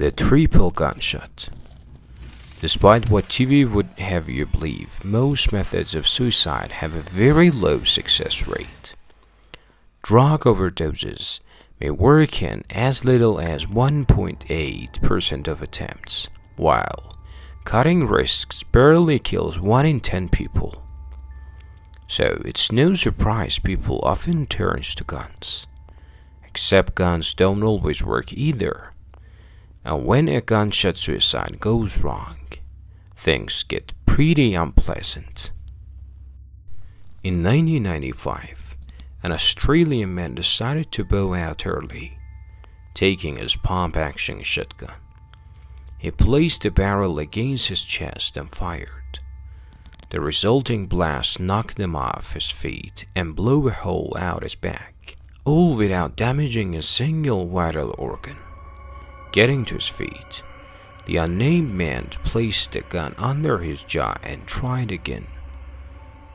The triple gunshot. Despite what TV would have you believe, most methods of suicide have a very low success rate. Drug overdoses may work in as little as 1.8% of attempts, while cutting risks barely kills 1 in 10 people. So it's no surprise people often turn to guns. Except guns don't always work either. And when a gunshot suicide goes wrong, things get pretty unpleasant. In 1995, an Australian man decided to bow out early, taking his pump-action shotgun. He placed the barrel against his chest and fired. The resulting blast knocked him off his feet and blew a hole out his back, all without damaging a single vital organ. Getting to his feet, the unnamed man placed the gun under his jaw and tried again,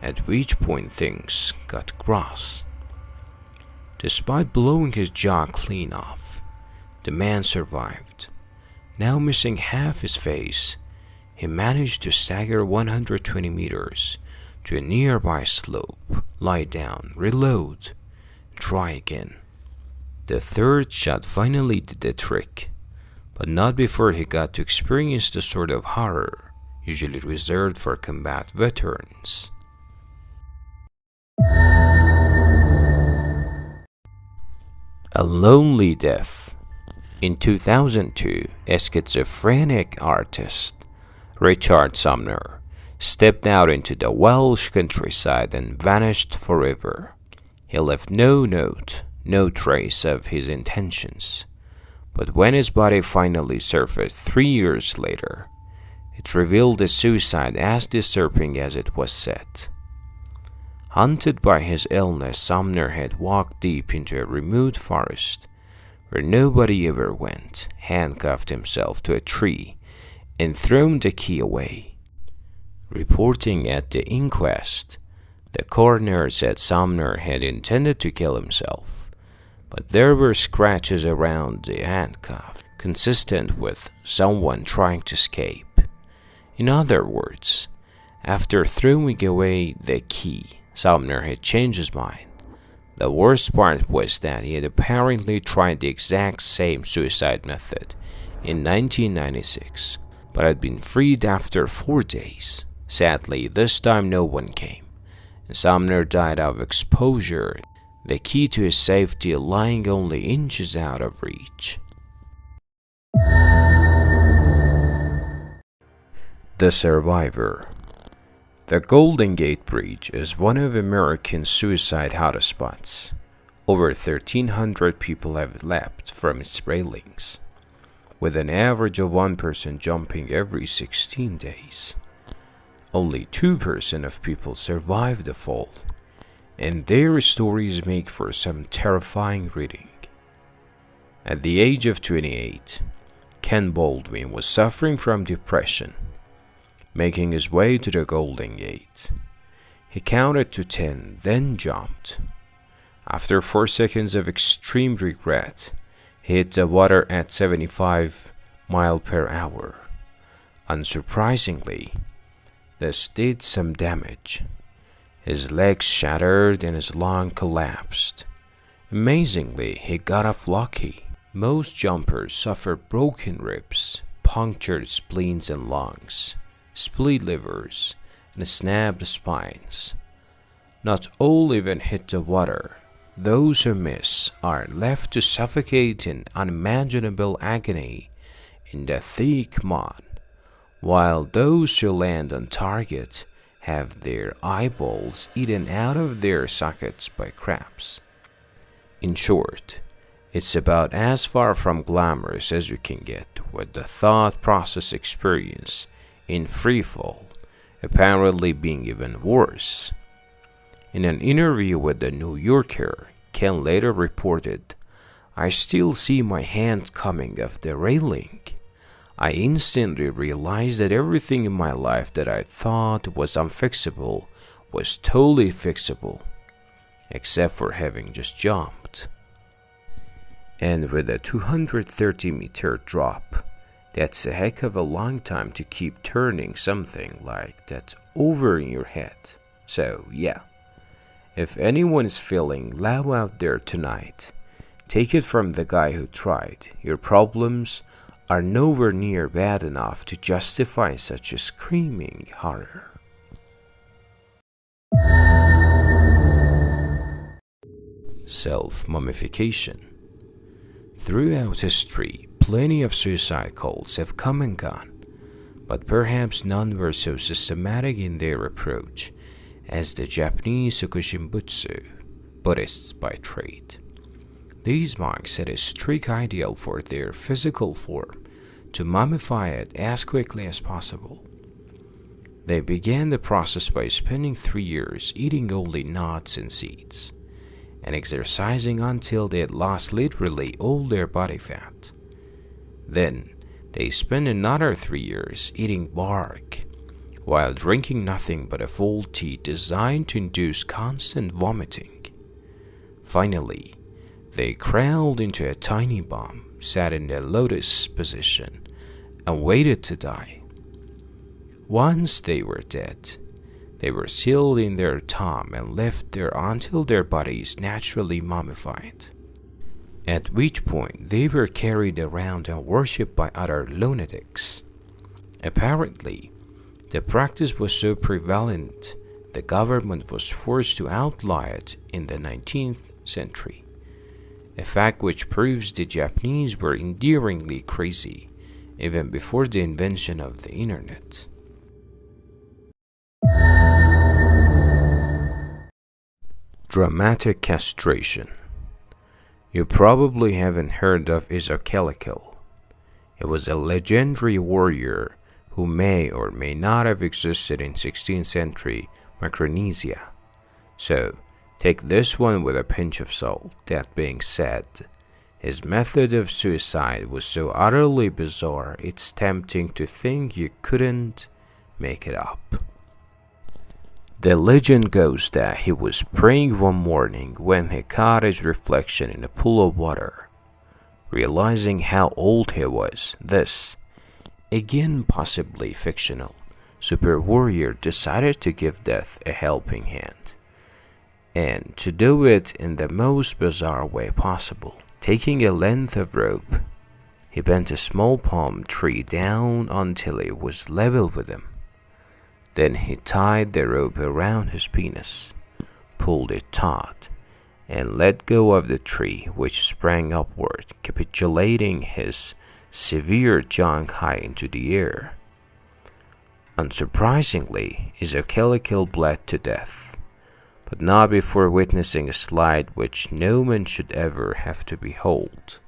at which point things got gross. Despite blowing his jaw clean off, the man survived. Now missing half his face, he managed to stagger 120 meters to a nearby slope, lie down, reload, and try again. The third shot finally did the trick, but not before he got to experience the sort of horror usually reserved for combat veterans. A lonely death. In 2002, a schizophrenic artist, Richard Sumner, stepped out into the Welsh countryside and vanished forever. He left no note, no trace of his intentions. But when his body finally surfaced 3 years later, it revealed a suicide as disturbing as it was set. Haunted by his illness, Sumner had walked deep into a remote forest where nobody ever went, handcuffed himself to a tree, and thrown the key away. Reporting at the inquest, the coroner said Sumner had intended to kill himself, but there were scratches around the handcuff, consistent with someone trying to escape. In other words, after throwing away the key, Sumner had changed his mind. The worst part was that he had apparently tried the exact same suicide method in 1996, but had been freed after 4 days. Sadly, this time no one came, and Sumner died of exposure, the key to his safety lying only inches out of reach. The Survivor. The Golden Gate Bridge is one of America's suicide hotspots. Over 1,300 people have leapt from its railings, with an average of 1 person jumping every 16 days. Only 2% of people survive the fall, and their stories make for some terrifying reading. At the age of 28, Ken Baldwin was suffering from depression. Making his way to the Golden Gate, he counted to 10, then jumped. After 4 seconds of extreme regret, he hit the water at 75 miles per hour. Unsurprisingly, this did some damage. His legs shattered and his lung collapsed. Amazingly, he got off lucky. Most jumpers suffer broken ribs, punctured spleens and lungs, split livers, and snapped spines. Not all even hit the water. Those who miss are left to suffocate in unimaginable agony in the thick mud, while those who land on target have their eyeballs eaten out of their sockets by crabs. In short, it's about as far from glamorous as you can get, with the thought process experience in freefall apparently being even worse. In an interview with the New Yorker, Ken later reported, "I still see my hand coming off the railing. I instantly realized that everything in my life that I thought was unfixable was totally fixable, except for having just jumped." And with a 230-meter drop, That's a heck of a long time to keep turning something like that over in your head. So, yeah, if anyone is feeling low out there tonight, take it from the guy who tried. Your problems are nowhere near bad enough to justify such a screaming horror. Self-mummification. Throughout history, plenty of suicide cults have come and gone, but perhaps none were so systematic in their approach as the Japanese Sukushimbutsu, Buddhists by trade. These monks had a strict ideal for their physical form to mummify it as quickly as possible. They began the process by spending 3 years eating only nuts and seeds, and exercising until they had lost literally all their body fat. Then they spent another 3 years eating bark, while drinking nothing but a full tea designed to induce constant vomiting. Finally, they crawled into a tiny bomb, sat in the lotus position, and waited to die. Once they were dead, they were sealed in their tomb and left there until their bodies naturally mummified, at which point they were carried around and worshipped by other lunatics. Apparently, the practice was so prevalent, the government was forced to outlaw it in the 19th century, a fact which proves the Japanese were endearingly crazy even before the invention of the internet. Dramatic castration. You probably haven't heard of Isokelekil. It was a legendary warrior who may or may not have existed in 16th century Micronesia. So, take this one with a pinch of salt. That being said, his method of suicide was so utterly bizarre it's tempting to think you couldn't make it up. The legend goes that he was praying one morning when he caught his reflection in a pool of water. Realizing how old he was, this, again possibly fictional, super warrior decided to give death a helping hand. And to do it in the most bizarre way possible. Taking a length of rope, he bent a small palm tree down until it was level with him. Then he tied the rope around his penis, pulled it taut, and let go of the tree, which sprang upward, capitulating his severe junk high into the air. Unsurprisingly, Isokelekil bled to death, but not before witnessing a sight which no man should ever have to behold.